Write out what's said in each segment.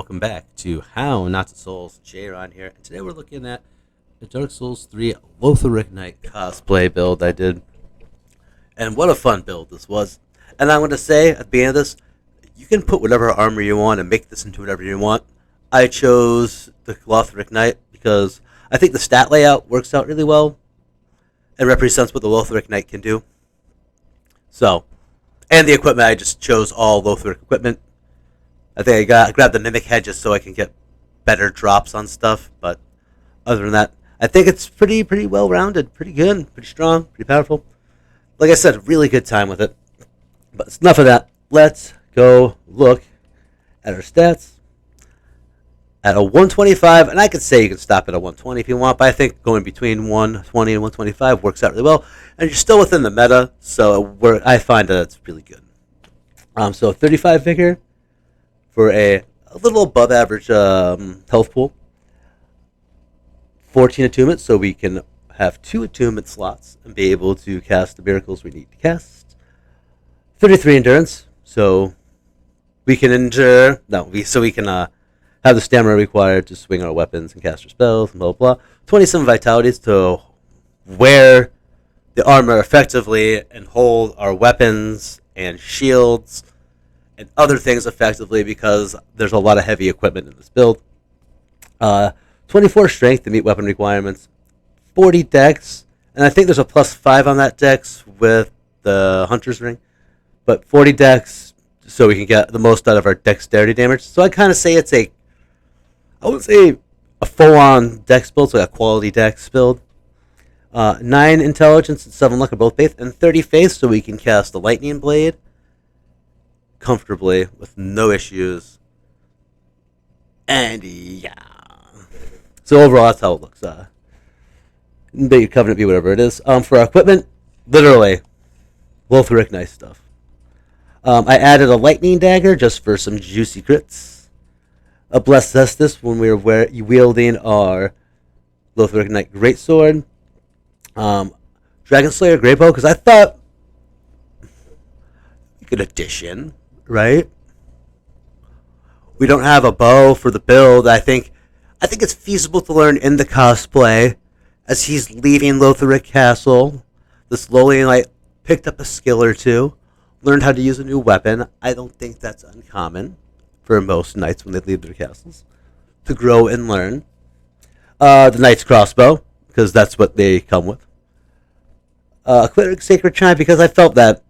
welcome back to How Not to Souls. Jron here, and today we're looking at the Dark Souls 3 Lothric Knight cosplay build I did. And what a fun build this was. And I'm going to say at the beginning of this, you can put whatever armor you want and make this into whatever you want. I chose the Lothric Knight because I think the stat layout works out really well and represents what the Lothric Knight can do. So, and the equipment, I just chose all Lothric equipment. I think I grabbed the Mimic Head just so I can get better drops on stuff. But other than that, I think it's pretty well-rounded, pretty good, pretty strong, pretty powerful. Like I said, really good time with it. But it's enough of that. Let's go look at our stats. At a 125, and I could say you can stop at a 120 if you want, but I think going between 120 and 125 works out really well. And you're still within the meta, so I find that it's really good. So 35 vigor for a little above average health pool. 14 attunement, so we can have 2 attunement slots and be able to cast the miracles we need to cast. 33 endurance, so we can endure. So we can have the stamina required to swing our weapons and cast our spells and blah blah blah. 27 vitalities to wear the armor effectively and hold our weapons and shields and other things effectively because there's a lot of heavy equipment in this build. 24 strength to meet weapon requirements. 40 dex, and I think there's a +5 on that dex with the Hunter's Ring. But 40 dex so we can get the most out of our dexterity damage. So I kind of say it's I wouldn't say a full-on dex build, so like a quality dex build. 9 intelligence and 7 luck are both faith, and 30 faith so we can cast the lightning blade comfortably with no issues. And yeah. So overall, that's how it looks. May your covenant be whatever it is. For our equipment, literally, Lothric nice stuff. I added a lightning dagger just for some juicy crits. A blessed cestus when we were wielding our Lothric Knight greatsword. Dragon Slayer great bow because I thought we could addition, right? We don't have a bow for the build. I think it's feasible to learn in the cosplay as he's leaving Lothric Castle. This lowly knight picked up a skill or two, learned how to use a new weapon. I don't think that's uncommon for most knights when they leave their castles to grow and learn. The knight's crossbow, because that's what they come with. Cleric Sacred Chime, because I felt that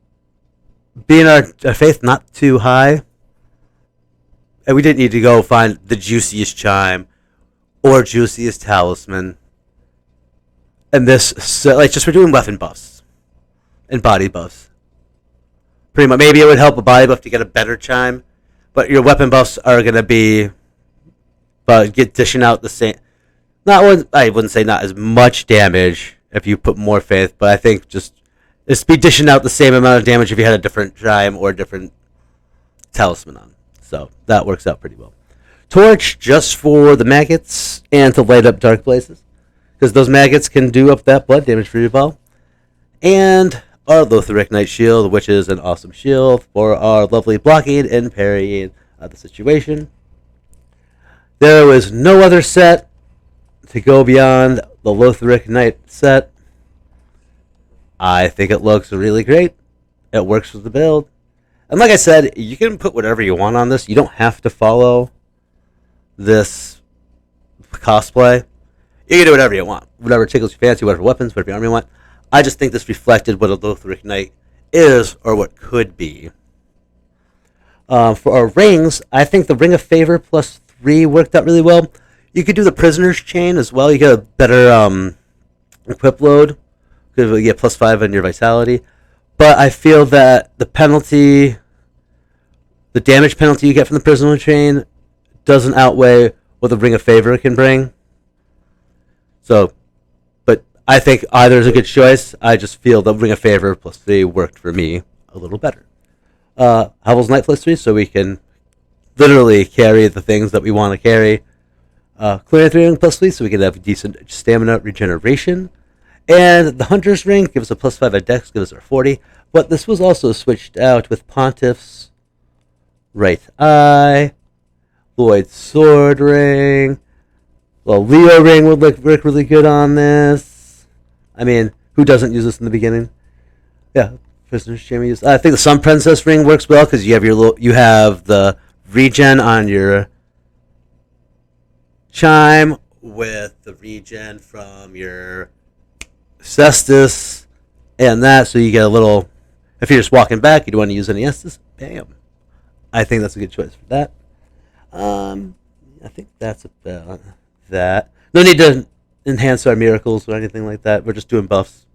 being our faith not too high, and we didn't need to go find the juiciest chime or juiciest talisman. And this, just for doing weapon buffs and body buffs. Pretty much, maybe it would help a body buff to get a better chime, but your weapon buffs are going to be, dishing out the same. I wouldn't say not as much damage if you put more faith, but I think it's be dishing out the same amount of damage if you had a different chime or a different talisman on. So that works out pretty well. Torch just for the maggots and to light up dark places, because those maggots can do up that blood damage for your bow. And our Lothric Knight shield, which is an awesome shield for our lovely blocking and parrying of the situation. There was no other set to go beyond the Lothric Knight set. I think it looks really great. It works with the build. And like I said, you can put whatever you want on this. You don't have to follow this cosplay. You can do whatever you want. Whatever tickles your fancy, whatever weapons, whatever armor you want. I just think this reflected what a Lothric Knight is or what could be. For our rings, I think the Ring of Favor +3 worked out really well. You could do the Prisoner's Chain as well. You get a better equip load because you get +5 on your vitality. But I feel that the damage penalty you get from the Prisoner's Chain doesn't outweigh what the Ring of Favor can bring. So, but I think either is a good choice. I just feel the Ring of Favor +3 worked for me a little better. Havel's Knight +3, so we can literally carry the things that we want to carry. Clear 3 +3, so we can have decent stamina regeneration. And the Hunter's Ring gives us a +5 at Dex, gives us our 40. But this was also switched out with Pontiff's right eye, Lloyd Sword ring. Well, Leo ring would look really good on this. I mean, who doesn't use this in the beginning? Yeah, Prisoner's Chamber use. I think the Sun Princess ring works well because you have the regen on your chime with the regen from your Cestus and that, so you get a little. If you're just walking back, you don't want to use any Estus. Bam. I think that's a good choice for that. I think that's about that. No need to enhance our miracles or anything like that. We're just doing buffs.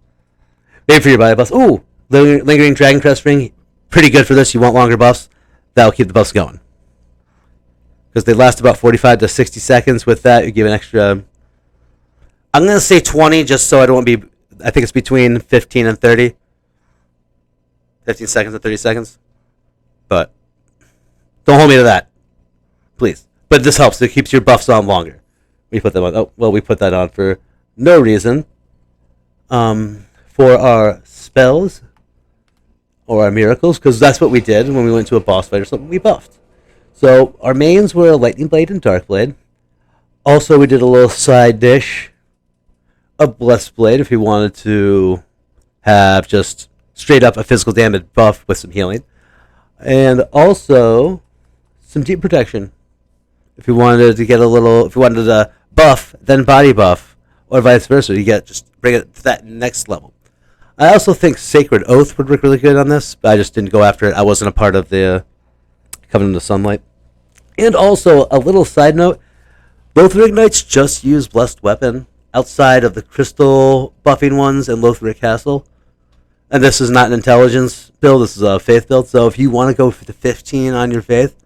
Maybe for your body buffs. Ooh, Lingering Dragon Crest ring. Pretty good for this. You want longer buffs. That'll keep the buffs going. Because they last about 45 to 60 seconds. With that, you give an extra. I'm going to say 20 just so I don't want to be. I think it's between 15 and 30. 15 seconds and 30 seconds. But don't hold me to that. Please. But this helps. It keeps your buffs on longer. We put them on. Oh, well, we put that on for no reason. For our spells or our miracles, because that's what we did when we went to a boss fight or something. We buffed. So our mains were Lightning Blade and Dark Blade. Also, we did a little side dish of Blessed Blade if we wanted to have just straight up a physical damage buff with some healing. And also some deep protection. If you wanted to get a little, if you wanted a buff, then body buff, or vice versa, you get just bring it to that next level. I also think Sacred Oath would work really good on this, but I just didn't go after it. I wasn't a part of the Covenant of Sunlight. And also, a little side note, Lothric Knights just use Blessed Weapon outside of the crystal buffing ones in Lothric Castle. And this is not an intelligence build, this is a faith build, so if you want to go for the 15 on your faith,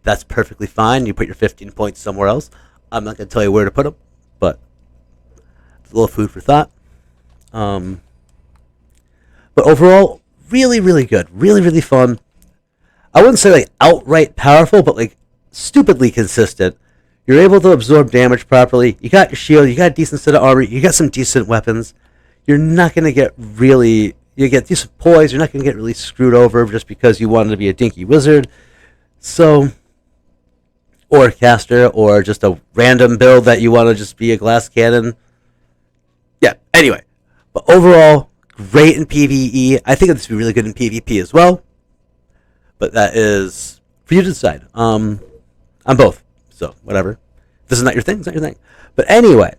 that's perfectly fine. You put your 15 points somewhere else. I'm not going to tell you where to put them, but it's a little food for thought. But overall, really, really good. Really, really fun. I wouldn't say like outright powerful, but like stupidly consistent. You're able to absorb damage properly. You got your shield. You got a decent set of armor. You got some decent weapons. You're not going to get really... You get decent poise. You're not going to get really screwed over just because you wanted to be a dinky wizard. So... Or a caster, or just a random build that you want to just be a glass cannon. Yeah, anyway. But overall, great in PvE. I think it's really good in PvP as well. But that is for you to decide. I'm both. So, whatever. If this is not your thing, it's not your thing. But anyway,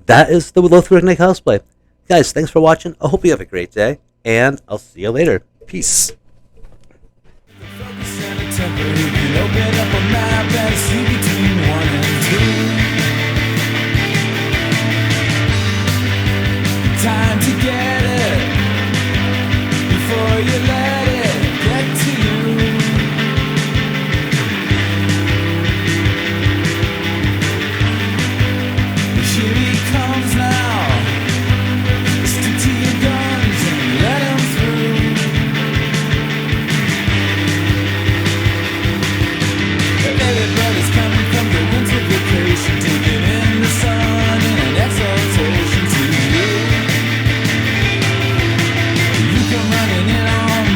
that is the Lothric Knight cosplay. Guys, thanks for watching. I hope you have a great day. And I'll see you later. Peace. Open up a map and see between 1 and 2. Time to get it before you let it get to you. Here he comes now. Stick to your guns and let him through. Everybody's coming from the winter vacation, taking in the sun and an exaltation to you. You come running in on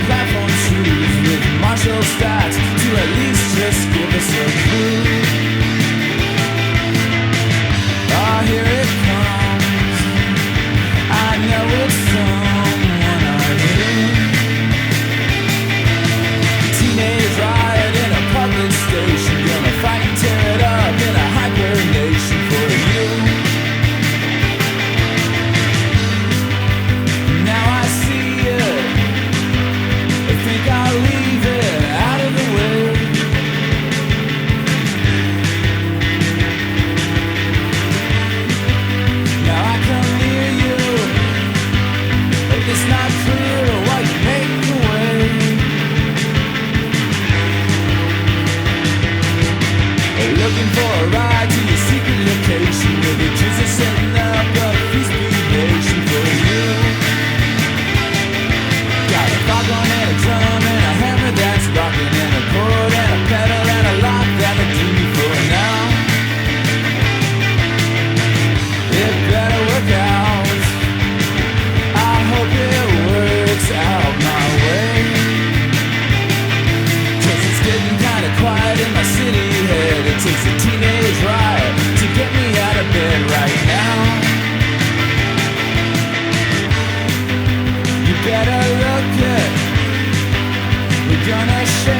wanna show